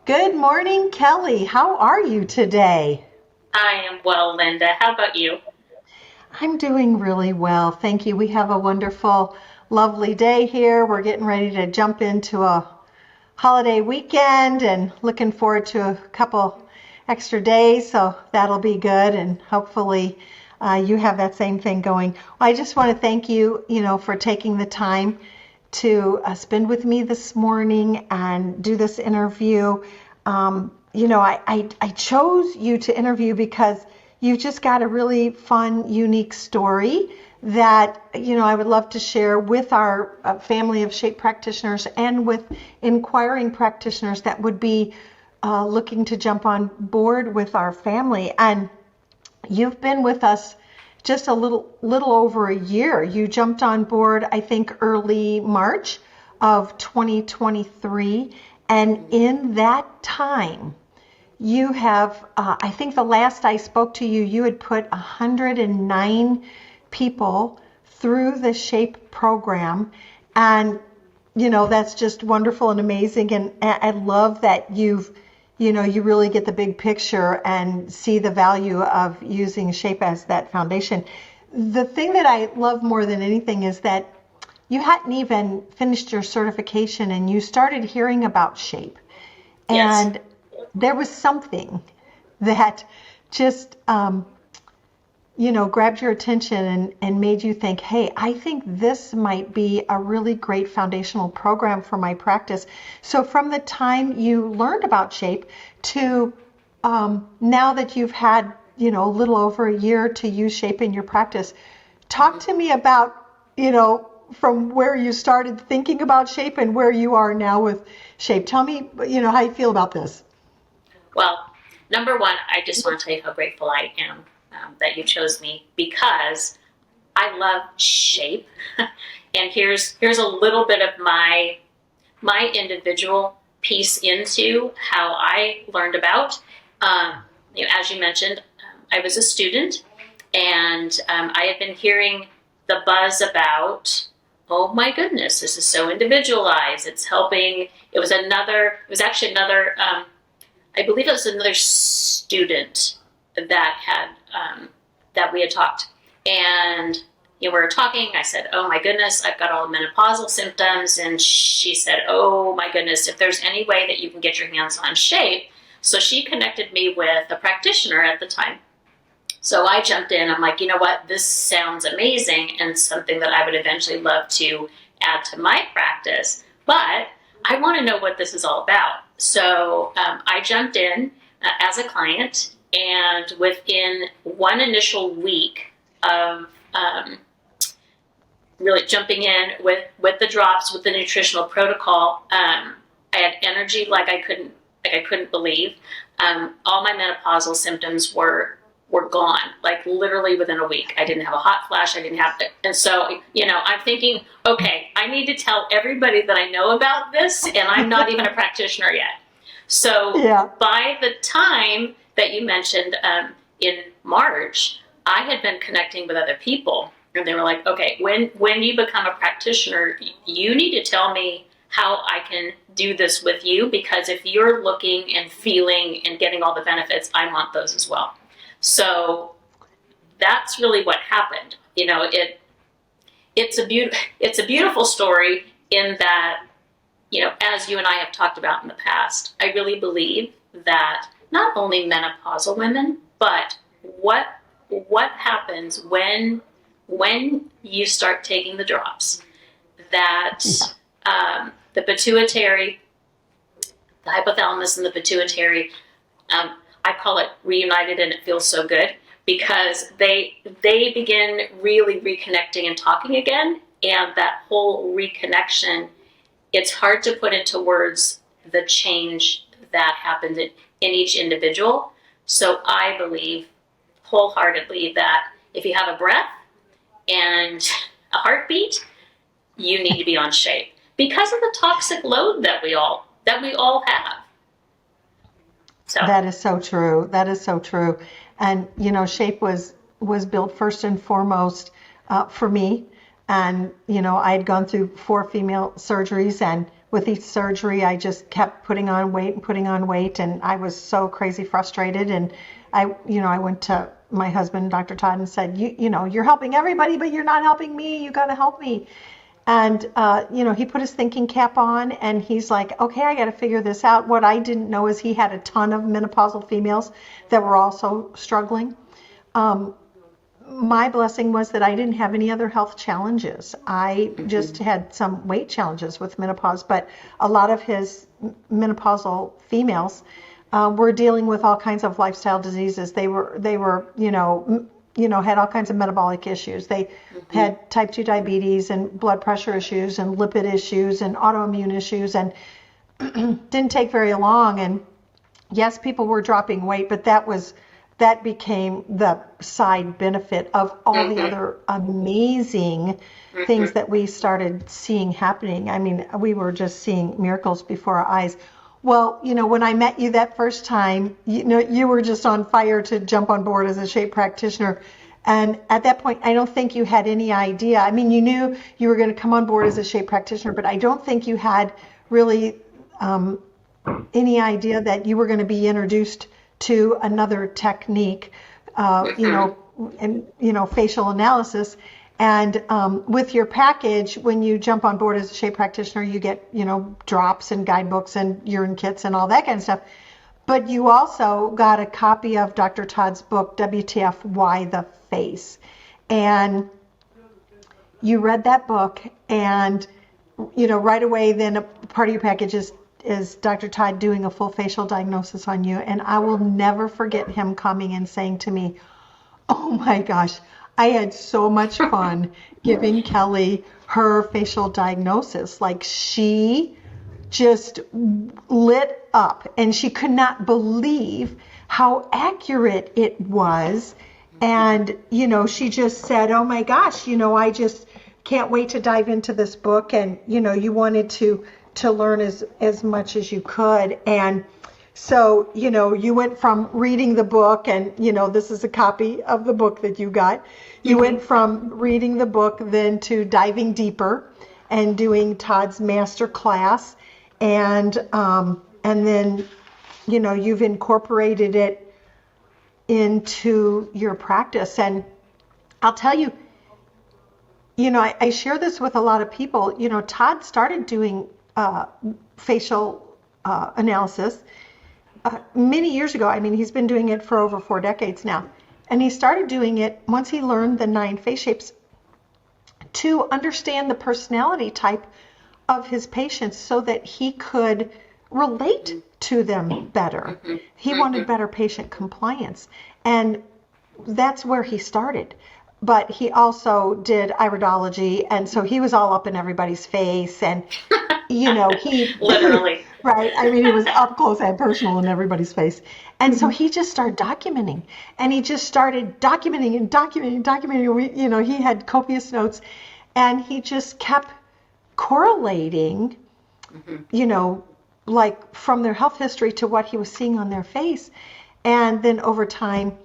Good morning, Kelly. How are you today? I am well, Linda. How about you? I'm doing really well. Thank you. We have a wonderful, lovely day here. We're getting ready to jump into a holiday weekend and looking forward to a couple extra days. So that'll be good. And hopefully you have that same thing going. I just want to thank you, for taking the time to spend with me this morning and do this interview. I chose you to interview because you've just got a really fun, unique story that, I would love to share with our family of shape practitioners and with inquiring practitioners that would be looking to jump on board with our family. And you've been with us just a little over a year. You jumped on board, I think, early March of 2023. And in that time, you have, I think the last I spoke to you, you had put 109 people through the SHAPE program. And, that's just wonderful and amazing. And I love that you really get the big picture and see the value of using SHAPE as that foundation. The thing that I love more than anything is that you hadn't even finished your certification and you started hearing about SHAPE. Yes. And there was something that just, grabbed your attention and made you think, hey, I think this might be a really great foundational program for my practice. So from the time you learned about SHAPE to now that you've had, a little over a year to use SHAPE in your practice, talk to me about, from where you started thinking about SHAPE and where you are now with SHAPE. Tell me, how you feel about this. Well, number one, I just want to tell you how grateful I am that you chose me because I love shape. And here's a little bit of my individual piece into how I learned about. As you mentioned, I was a student, and I had been hearing the buzz about, oh my goodness, this is so individualized. It's helping. It was actually another. I believe it was another student that had that we had talked, and we were talking. I said, "Oh my goodness, I've got all the menopausal symptoms," and she said, "Oh my goodness, if there's any way that you can get your hands on SHAPE." So she connected me with a practitioner at the time. So I jumped in. I'm like, you know what? This sounds amazing and something that I would eventually love to add to my practice. But I want to know what this is all about. So I jumped in as a client, and within one initial week of really jumping in with the drops, with the nutritional protocol, I had energy like I couldn't believe. All my menopausal symptoms were gone, like literally within a week. I didn't have a hot flash. I didn't have to. And so, I'm thinking, okay, I need to tell everybody that I know about this, and I'm not even a practitioner yet. So Yeah. by the time that you mentioned in March, I had been connecting with other people, and they were like, okay, when you become a practitioner, you need to tell me how I can do this with you, because if you're looking and feeling and getting all the benefits, I want those as well. So that's really what happened. It's a beautiful story in that, as you and I have talked about in the past, I really believe that not only menopausal women, but what happens when you start taking the drops, that the pituitary, the hypothalamus and the pituitary, I call it reunited, and it feels so good because they begin really reconnecting and talking again. And that whole reconnection, it's hard to put into words the change that happens in each individual. So I believe wholeheartedly that if you have a breath and a heartbeat, you need to be on SHAPE because of the toxic load that we all have. So That is so true. That is so true. And SHAPE was built first and foremost for me. And I had gone through 4 female surgeries, and with each surgery, I just kept putting on weight and putting on weight, and I was so crazy frustrated. And I went to my husband, Dr. Todd, and said, you're helping everybody, but you're not helping me. You got to help me. And, he put his thinking cap on, and he's like, okay, I got to figure this out. What I didn't know is he had a ton of menopausal females that were also struggling. My blessing was that I didn't have any other health challenges. I just had some weight challenges with menopause, but a lot of his menopausal females were dealing with all kinds of lifestyle diseases. They were, had all kinds of metabolic issues. They had type 2 diabetes and blood pressure issues and lipid issues and autoimmune issues, and didn't take very long. And yes, people were dropping weight, but that became the side benefit of all the other amazing things that we started seeing happening. I mean, we were just seeing miracles before our eyes. Well, when I met you that first time, you were just on fire to jump on board as a shape practitioner. And at that point, I don't think you had any idea. I mean, you knew you were going to come on board as a shape practitioner, but I don't think you had really any idea that you were going to be introduced to another technique, facial analysis. And with your package, when you jump on board as a shape practitioner, you get, drops and guidebooks and urine kits and all that kind of stuff. But you also got a copy of Dr. Todd's book, WTF, Why the Face. And you read that book, and, right away, then a part of your package is Dr. Todd doing a full facial diagnosis on you. And I will never forget him coming and saying to me, oh my gosh, I had so much fun giving Kelly her facial diagnosis. Like, she just lit up, and she could not believe how accurate it was. And, she just said, oh my gosh, I just can't wait to dive into this book. And, you wanted to learn as much as you could. And so, you went from reading the book, and, this is a copy of the book that you got. You went from reading the book then to diving deeper and doing Todd's master class. And then, you've incorporated it into your practice. And I'll tell you, I share this with a lot of people. Todd started doing facial analysis many years ago. I mean, he's been doing it for over 4 decades now. And he started doing it once he learned the 9 face shapes to understand the personality type of his patients so that he could relate to them better. He wanted better patient compliance. And that's where he started. But he also did iridology, and so he was all up in everybody's face, and he literally, right. I mean, he was up close and personal in everybody's face. And so he just started documenting, and he just started documenting and documenting. He had copious notes, and he just kept correlating, like from their health history to what he was seeing on their face. And then over time,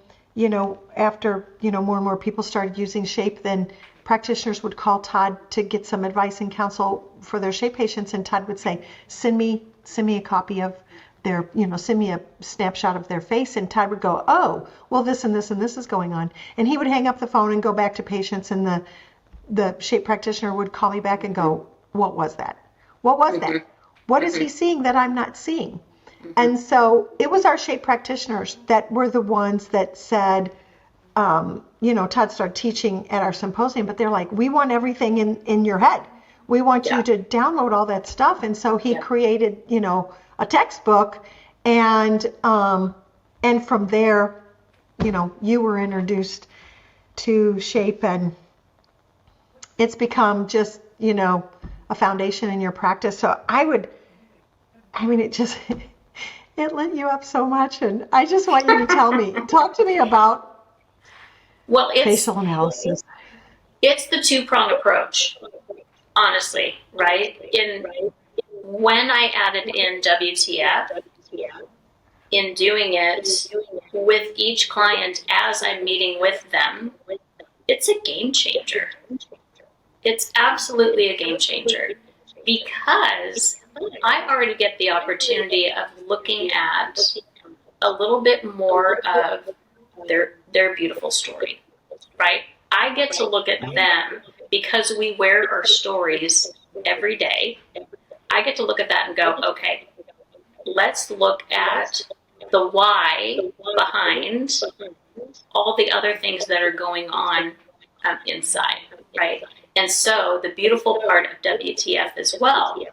after, more and more people started using shape, then practitioners would call Todd to get some advice and counsel for their shape patients. And Todd would say, send me a copy of their, send me a snapshot of their face. And Todd would go, oh, well, this and this and this is going on. And he would hang up the phone and go back to patients, and the shape practitioner would call me back and go, what was that? What was that? What is he seeing that I'm not seeing? And so it was our shape practitioners that were the ones that said, Todd started teaching at our symposium, but they're like, we want everything in your head. We want you to download all that stuff. And so he created, a textbook, and from there, you were introduced to shape, and it's become just, a foundation in your practice. So it lit you up so much, and I just want you to talk to me about facial analysis. It's the 2-prong approach, honestly, right? When I added in WTF, in doing it with each client as I'm meeting with them, it's a game changer. It's absolutely a game changer. because I already get the opportunity of looking at a little bit more of their beautiful story, right? I get to look at them because we wear our stories every day. I get to look at that and go, okay, let's look at the why behind all the other things that are going on inside, right? And so the beautiful part of WTF as well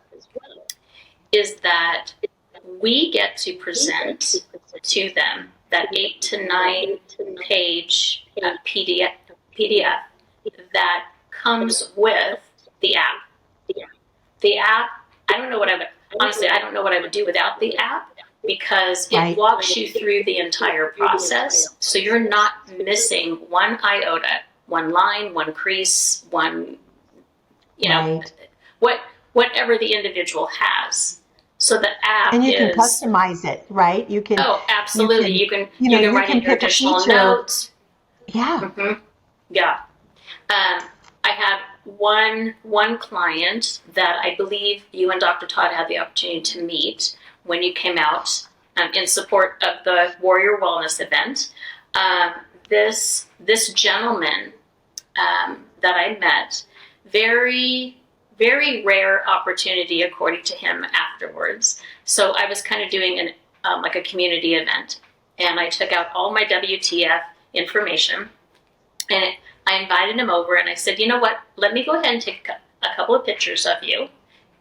is that we get to present to them that 8 to 9 page PDF that comes with the app. The app, I don't know what I would, honestly, I don't know what I would do without the app, because it walks you through the entire process. So you're not missing one iota, one line, one crease, one, whatever the individual has. So the app and you can customize it, right? You can. Oh, absolutely. You can write in your additional notes. Yeah. Mm-hmm. Yeah. I had one client that I believe you and Dr. Todd had the opportunity to meet when you came out in support of the Warrior Wellness event. This gentleman that I met, very, very rare opportunity according to him afterwards. So I was kind of doing like a community event, and I took out all my WTF information, and I invited him over, and I said, you know what, let me go ahead and take a couple of pictures of you,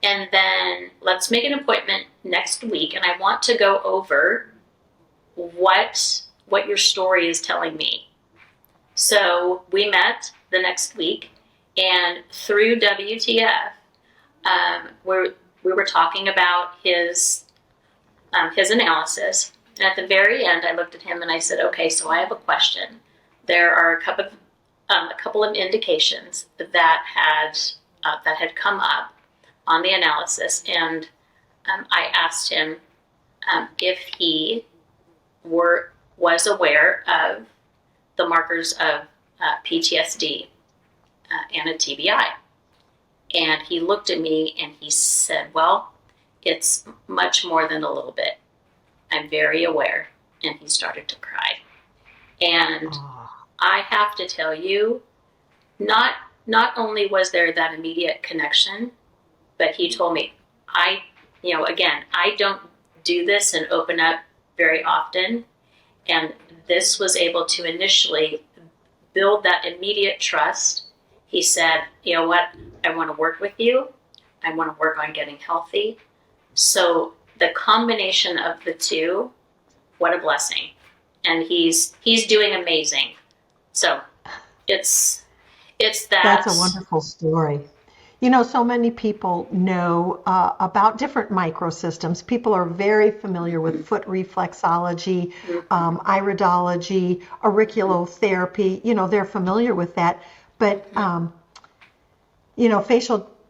and then let's make an appointment next week, and I want to go over what your story is telling me. So we met the next week, and through WTF, we were talking about his analysis. And at the very end, I looked at him and I said, "Okay, so I have a question. There are a couple of indications that had come up on the analysis, and I asked him if he was aware of the markers of PTSD and a TBI." And he looked at me and he said, "Well, it's much more than a little bit. I'm very aware." And he started to cry. And I have to tell you, not only was there that immediate connection, but he told me, I don't do this and open up very often. And this was able to initially build that immediate trust. He said, "You know what? I want to work with you. I want to work on getting healthy." So the combination of the two, what a blessing. And he's doing amazing. So it's that. That's a wonderful story. So many people know about different microsystems. People are very familiar with foot reflexology, iridology, auriculotherapy. They're familiar with that. But,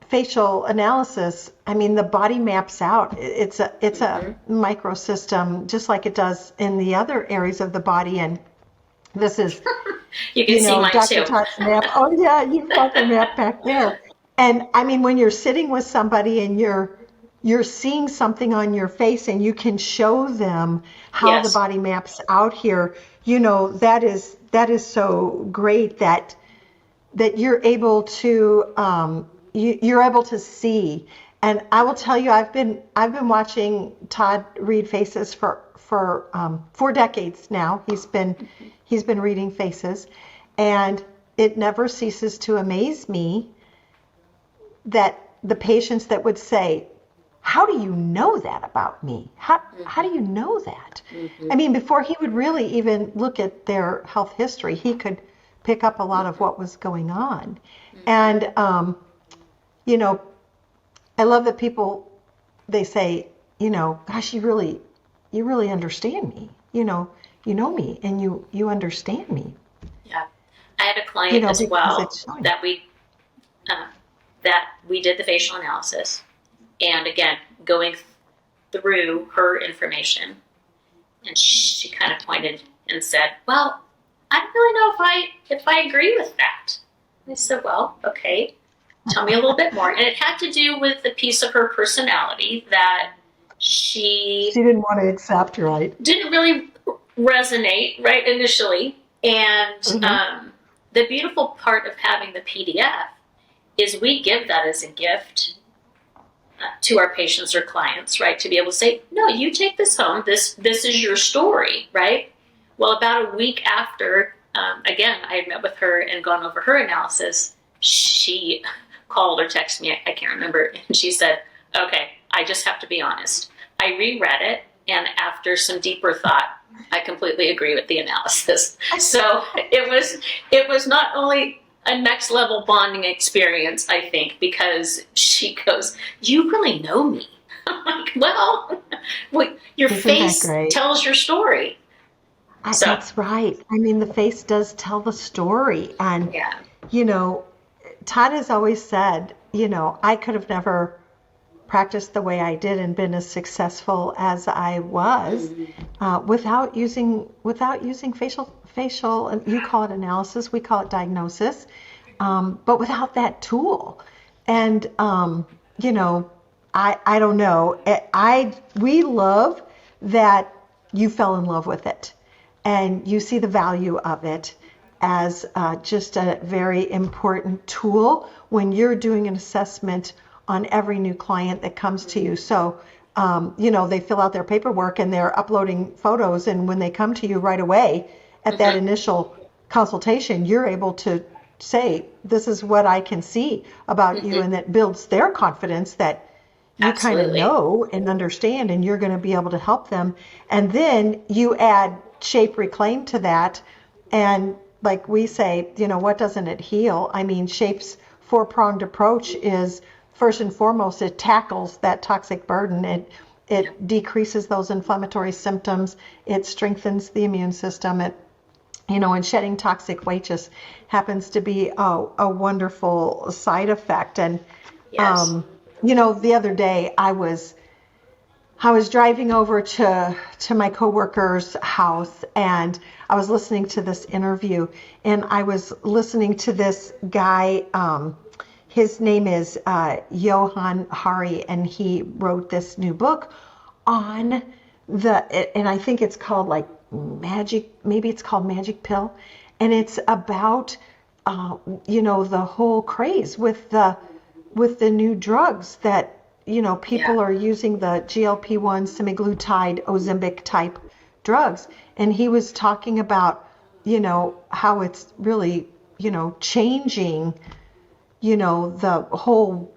facial analysis, the body maps out. It's a microsystem, just like it does in the other areas of the body. And this is, you can see mine Dr. too. Todd's map. Oh yeah, you've got the map back there. And when you're sitting with somebody and you're seeing something on your face and you can show them how the body maps out here, that is so great that you're able to you're able to see. And I will tell you, I've been watching Todd read faces for 4 decades now. He's been reading faces, and it never ceases to amaze me that the patients that would say, "How do you know that about me? How do you know that?" Before he would really even look at their health history, he could pick up a lot of what was going on. And I love that people, they say, "Gosh, you really understand me. You know me, and you understand me." Yeah, I had a client as well that we did the facial analysis, and again, going through her information, and she kind of pointed and said, "Well, I don't really know if I agree with that." And I said, "Well, okay, Tell me a little bit more. And it had to do with the piece of her personality that she She didn't want to accept, right? didn't really resonate right initially. And Hmm. the beautiful part of having the PDF is we give that as a gift to our patients or clients, right? To be able to say, no, you take this home. This is your story, right? Well, about a week after, again, I had met with her and gone over her analysis. She called or texted me, I can't remember, and she said, "Okay, I just have to be honest. I reread it, and after some deeper thought, I completely agree with the analysis." So it was not only a next level bonding experience, I think, because she goes, "You really know me." I'm like, well, your Isn't that face great? tells your story. So, That's right. I mean, the face does tell the story. And, yeah. you know, Todd has always said, I could have never practiced the way I did and been as successful as I was without using facial, and you call it analysis, we call it diagnosis, but without that tool. And you know, I don't know. We love that you fell in love with it, and you see the value of it as just a very important tool when you're doing an assessment on every new client that comes to you. So, they fill out their paperwork and they're uploading photos, and when they come to you right away at that Hmm. initial consultation, you're able to say, "This is what I can see about you," Hmm. and that builds their confidence that you kind of Absolutely. know and understand, and you're going to be able to help them. And then you add shape reclaim to that. And like we say, what doesn't it heal? I mean, shape's four-pronged approach is first and foremost, it tackles that toxic burden. Yep. It decreases those inflammatory symptoms. It strengthens the immune system. And shedding toxic weight just happens to be a wonderful side effect. And Yes. the other day I was driving over to my coworker's house, and I was listening to this interview, and I was listening to this guy. His name is Johan Hari, and he wrote this new book on and I think it's called like magic. Maybe it's called Magic Pill, and it's about the whole craze with the new drugs that Yeah. people are using, the GLP-1 semaglutide Ozempic type drugs. And he was talking about how it's really changing the whole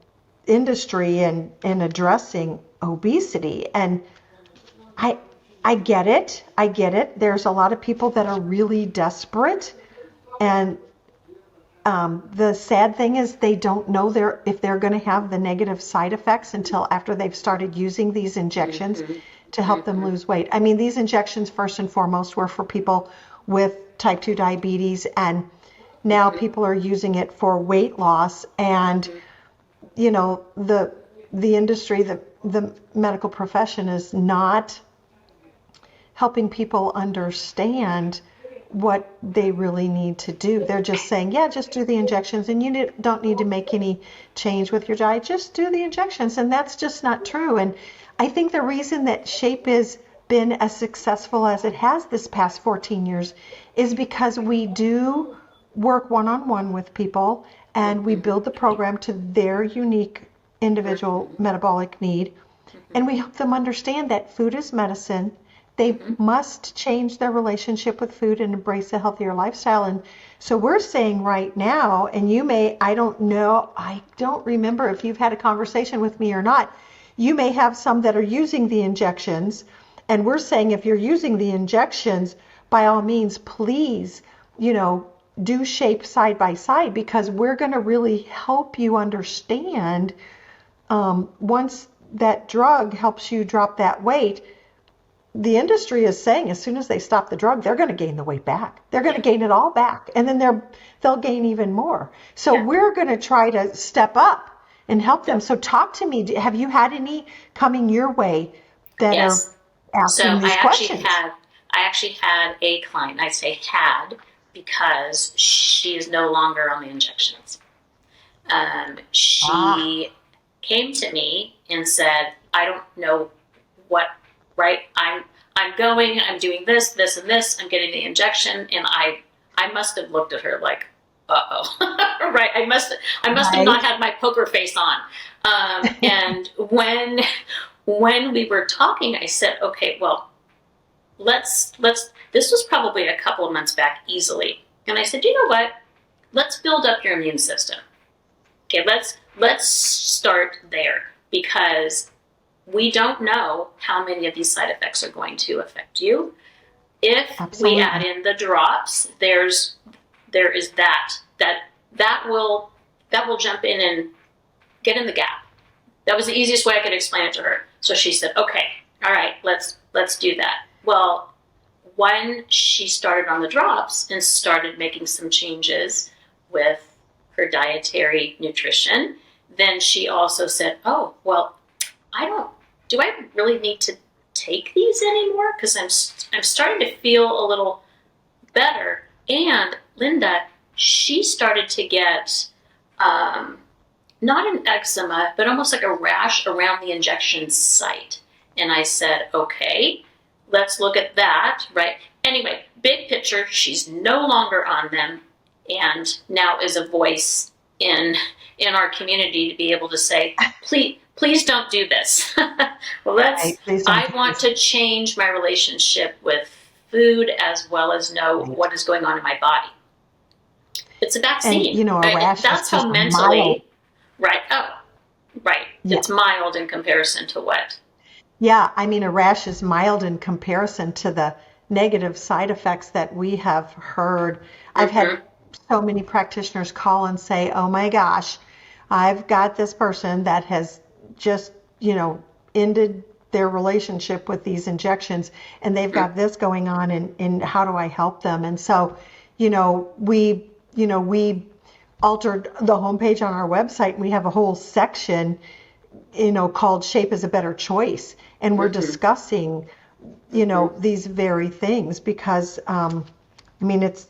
industry and addressing obesity. And I I get it. There's a lot of people that are really desperate, and the sad thing is they don't know if they're going to have the negative side effects until after they've started using these injections Hmm. to help them Hmm. lose weight. I mean, these injections first and foremost were for people with type 2 diabetes, and now Hmm. people are using it for weight loss. And Hmm. the industry, the medical profession is not helping people understand what they really need to do. They're just saying, yeah, just do the injections, and you don't need to make any change with your diet. Just do the injections. And that's just not true. And I think the reason that Shape has been as successful as it has this past 14 years is because we do work one-on-one with people, and we Hmm. build the program to their unique individual Hmm. metabolic need, Hmm. and we help them understand that food is medicine. They Hmm. must change their relationship with food and embrace a healthier lifestyle. And so we're saying right now, and I don't know, I don't remember if you've had a conversation with me or not. You may have some that are using the injections. And we're saying if you're using the injections, by all means, please, do Shape side by side, because we're going to really help you understand once that drug helps you drop that weight. The industry is saying as soon as they stop the drug, they're going to gain the weight back. They're going to Yeah. gain it all back, and then they'll gain even more. So Yeah. we're going to try to step up and help them. Yep. So talk to me. Have you had any coming your way that are Yes. So asking these questions? I actually had a client. I say had because she is no longer on the injections. Ah, She came to me and said, I don't know what, right? I'm doing this, this, and this. I'm getting the injection, and I must have looked at her like, uh-oh, right? I must have not right. had my poker face on. And when we were talking, I said, okay, well, let's. This was probably a couple of months back, easily. And I said, you know what? Let's build up your immune system. Okay, let's start there, because we don't know how many of these side effects are going to affect you. If we add Absolutely. in the drops, there is that will jump in and get in the gap. That was the easiest way I could explain it to her. So she said, "Okay, all right, let's do that." Well, when she started on the drops and started making some changes with her dietary nutrition, then she also said, "Oh, well, I don't. Do I really need to take these anymore? Because I'm starting to feel a little better." And Linda, she started to get not an eczema, but almost like a rash around the injection site. And I said, okay, let's look at that, right? Anyway, big picture, she's no longer on them, and now is a voice in our community to be able to say, please don't do this. Well, Right. Please don't I do want this. to change my relationship with food as well as know Right. what is going on in my body. It's a And, vaccine. a rash is That's how just mild. mentally, right? Oh, right. Yeah. It's mild in comparison to what? Yeah. I mean, a rash is mild in comparison to the negative side effects that we have heard. I've had Mm-hmm. so many practitioners call and say, oh my gosh, I've got this person that has just, ended their relationship with these injections and they've got this going on and how do I help them? And so, we altered the homepage on our website and we have a whole section, called Shape is a Better Choice. And we're Mm-hmm. discussing, Mm-hmm. these very things because, I mean, it's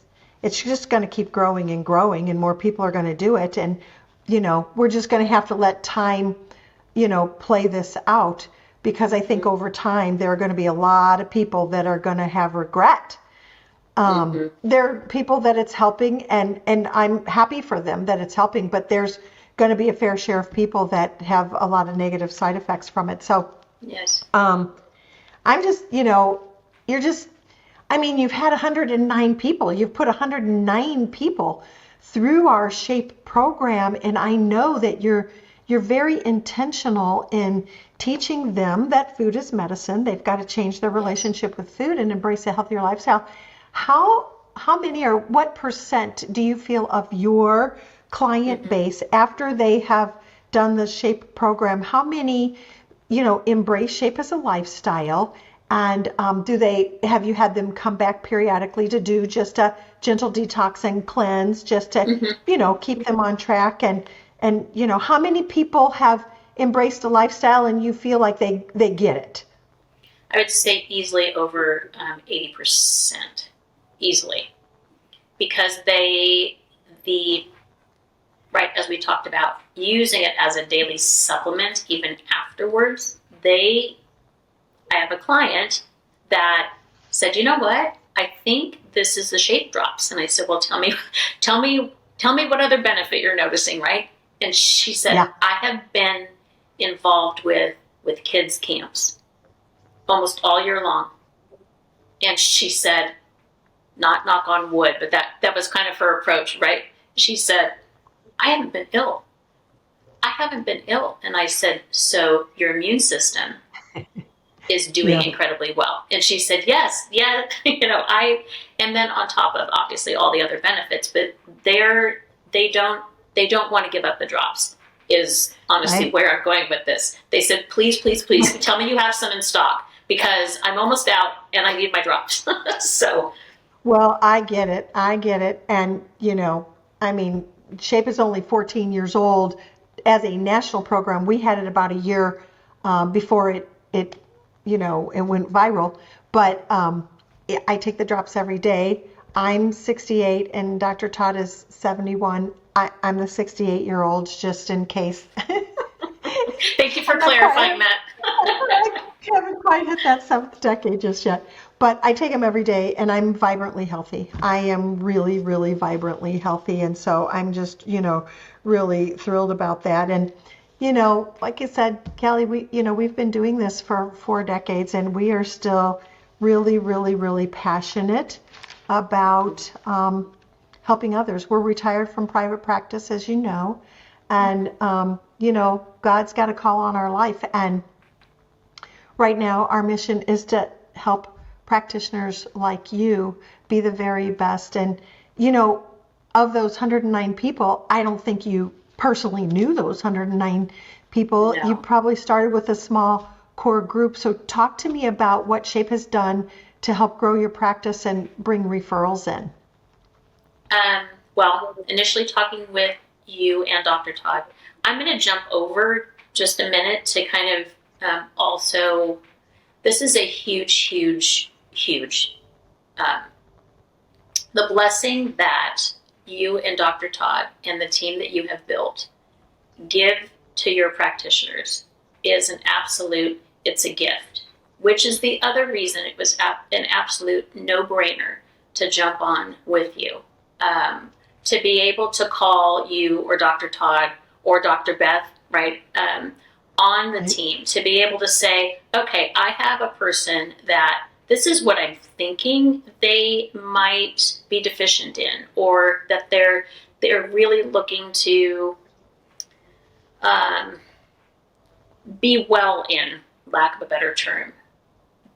just going to keep growing and growing and more people are going to do it. And, we're just going to have to let time, play this out because I think over time there are going to be a lot of people that are going to have regret. Mm-hmm. There are people that it's helping and I'm happy for them that it's helping, but there's going to be a fair share of people that have a lot of negative side effects from it. So Yes. um, I'm just, you're just, I mean, you've had 109 people, you've put 109 people through our SHAPE program, and I know that you're very intentional in teaching them that food is medicine. They've got to change their Yes. relationship with food and embrace a healthier lifestyle. How many or what percent do you feel of your client Mm-hmm. base after they have done the SHAPE program? How many, embrace SHAPE as a lifestyle? And have you had them come back periodically to do just a gentle detox and cleanse, just to, Mm-hmm. keep them on track? And how many people have embraced a lifestyle and you feel like they get it? I would say easily over 80%, easily, because the right, as we talked about, using it as a daily supplement even afterwards. I have a client that said, you know what? I think this is the shape drops. And I said, well, tell me what other benefit you're noticing, right? And she said, Yeah, I have been involved with kids camps almost all year long. And she said, not knock on wood, but that was kind of her approach, right? She said, I haven't been ill. I haven't been ill. And I said, so your immune system is doing yeah, incredibly well. And she said, yes, yeah, and then on top of obviously all the other benefits, but they don't, they don't want to give up the drops is honestly right. where I'm going with this. They said, please, please, please tell me you have some in stock because I'm almost out and I need my drops. So, Well, I get it. I get it. And, I mean, SHAPE is only 14 years old. As a national program, we had it about a year before it went viral. But I take the drops every day. I'm 68 and Dr. Todd is 71. I'm the 68-year-old, just in case. Thank you for I'm not clarifying quite, that. I haven't quite hit that seventh decade just yet. But I take them every day, and I'm vibrantly healthy. I am really, really vibrantly healthy. And so I'm just, really thrilled about that. And, like I said, Kelly, we've been doing this for 4 decades, and we are still really, really, really passionate about helping others. We're retired from private practice, as you know, and God's got a call on our life. And right now, our mission is to help practitioners like you be the very best. And of those 109 people, I don't think you personally knew those 109 people. You No. probably started with a small core group. So talk to me about what Shape has done to help grow your practice and bring referrals in. Well, initially talking with you and Dr. Todd, I'm going to jump over just a minute to kind of also, this is a huge, huge, huge, um, the blessing that you and Dr. Todd and the team that you have built give to your practitioners is an absolute, it's a gift, which is the other reason it was an absolute no-brainer to jump on with you. To be able to call you or Dr. Todd or Dr. Beth, right, on the team, to be able to say, okay, I have a person that this is what I'm thinking they might be deficient in, or that they're really looking to be well in, lack of a better term.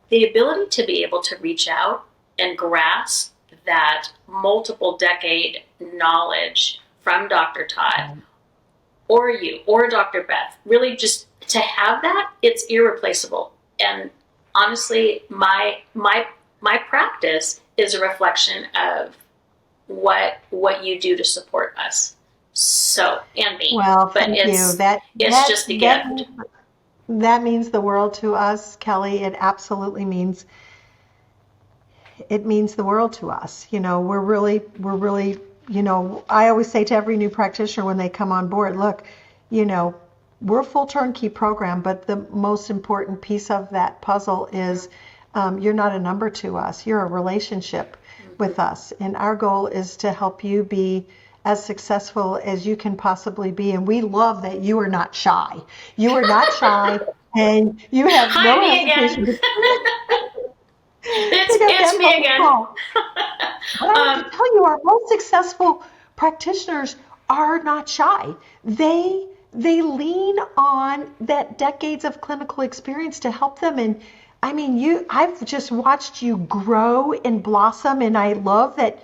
The ability to be able to reach out and grasp that multiple decade knowledge from Dr. Todd or you or Dr. Beth, really just to have that, it's irreplaceable. And honestly, my practice is a reflection of what you do to support us. So, and me. Well, but thank it's you. it's just a gift. That means the world to us, Kelly. It absolutely means the world to us. We're really, I always say to every new practitioner when they come on board, look, we're a full turnkey program, but the most important piece of that puzzle is you're not a number to us. You're a relationship with us. And our goal is to help you be as successful as you can possibly be. And we love that you are not shy. You are not shy, and you have Hi, no me hesitation. again. It's me again. But I have to tell you, our most successful practitioners are not shy. They lean on that decades of clinical experience to help them. And I mean, I've just watched you grow and blossom, and I love that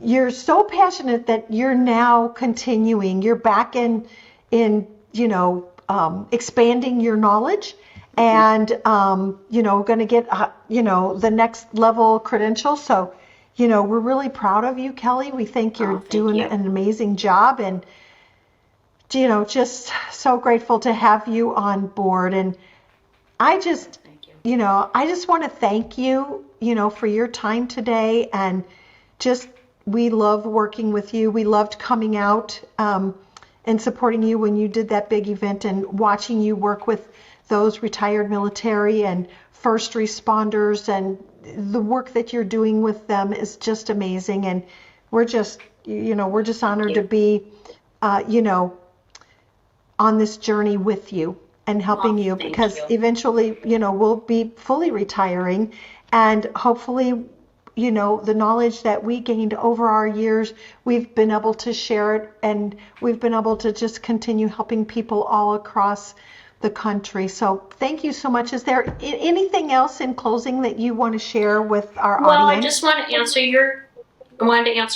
you're so passionate that you're now continuing. You're back in expanding your knowledge, and going to get the next level credentials. So we're really proud of you, Kelly. We think you're doing an amazing job, and just so grateful to have you on board. And I just I just want to thank you for your time today, and just we love working with you. We loved coming out and supporting you when you did that big event, and watching you work with those retired military and first responders, and the work that you're doing with them is just amazing. And we're just honored to be on this journey with you and helping you, because eventually we'll be fully retiring, and hopefully the knowledge that we gained over our years, we've been able to share it, and we've been able to just continue helping people all across the country. So thank you so much. Is there anything else in closing that you want to share with our Well, audience? I just want to answer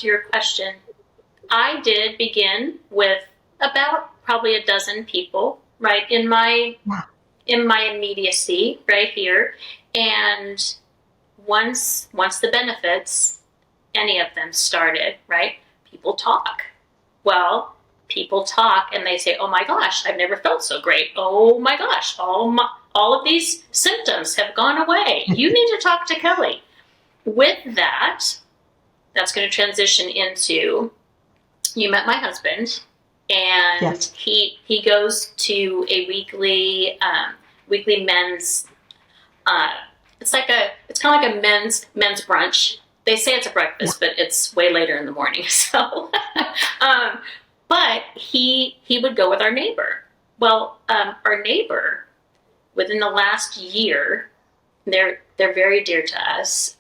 your question. I did begin with about probably a dozen people, right, in my immediacy right here. And once the benefits, any of them started, right, people talk. Well, people talk and they say, oh my gosh, I've never felt so great. Oh my gosh, all of these symptoms have gone away. You need to talk to Kelly. With that, that's going to transition into you met my husband, and Yes. he goes to a weekly men's. Uh, it's kind of like a men's brunch. They say it's a Yeah. breakfast, but it's way later in the morning. So, um, but he would go with our neighbor. Well, our neighbor, within the last year, they're very dear to us.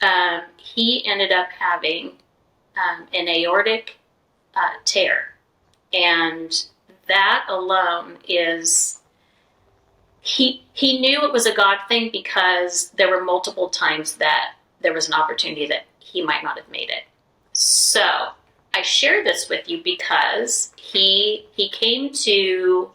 He ended up having an aortic tear, and that alone is he knew it was a God thing because there were multiple times that there was an opportunity that he might not have made it. So I share this with you because he came to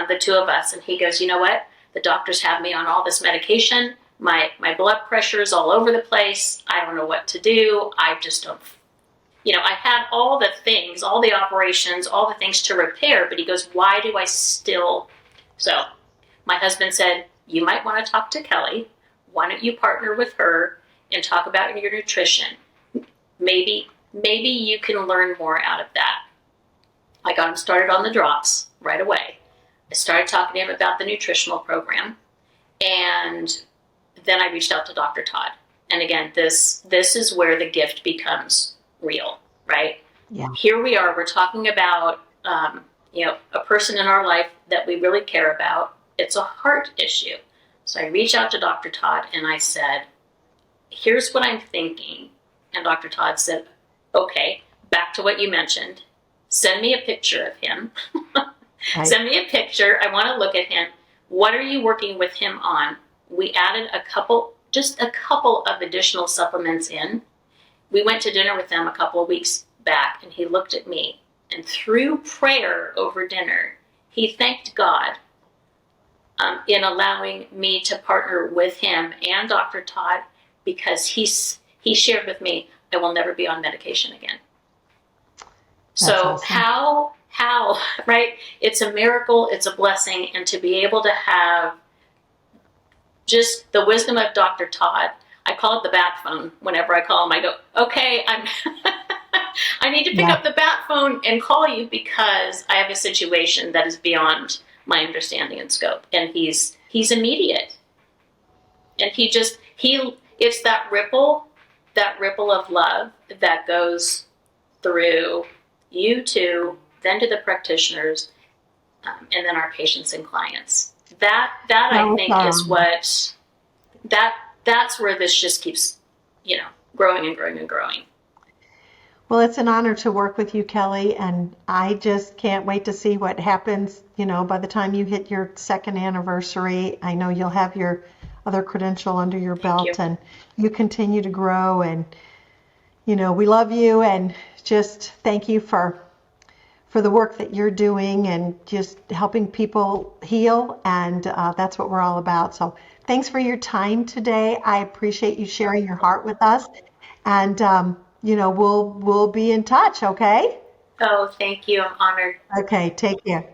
the two of us and he goes, you know what? The doctors have me on all this medication. My blood pressure is all over the place. I don't know what to do. I just don't. I had all the things, all the operations, all the things to repair. But he goes, why do I still? So my husband said, you might want to talk to Kelly. Why don't you partner with her and talk about your nutrition? Maybe you can learn more out of that. I got him started on the drops right away. I started talking to him about the nutritional program, and then I reached out to Dr. Todd. And again, this is where the gift becomes real, right? Yeah. Here we are. We're talking about a person in our life that we really care about. It's a heart issue. So I reached out to Dr. Todd and I said, here's what I'm thinking. And Dr. Todd said, okay, back to what you mentioned. Send me a picture of him. Right. Send me a picture. I want to look at him. What are you working with him on? We added just a couple of additional supplements in. We went to dinner with them a couple of weeks back and he looked at me and through prayer over dinner, he thanked God in allowing me to partner with him and Dr. Todd because he shared with me, I will never be on medication again. That's So awesome. how, right? It's a miracle, it's a blessing, and to be able to have just the wisdom of Dr. Todd. I call it the bat phone. Whenever I call him, I go, okay, I need to pick Yeah. up the bat phone and call you because I have a situation that is beyond my understanding and scope. And he's immediate. And it's that ripple of love that goes through you two, then to the practitioners, and then our patients and clients. That I Well, think is what that's where this just keeps, growing and growing and growing. well, it's an honor to work with you, Kelly, and I just can't wait to see what happens, by the time you hit your second anniversary. I know you'll have your other credential under your Thank you. belt and you continue to grow and, we love you and just thank you for the work that you're doing and just helping people heal. And that's what we're all about. So thanks for your time today. I appreciate you sharing your heart with us. And, we'll be in touch. Okay. Oh, thank you. I'm honored. Okay. Take care.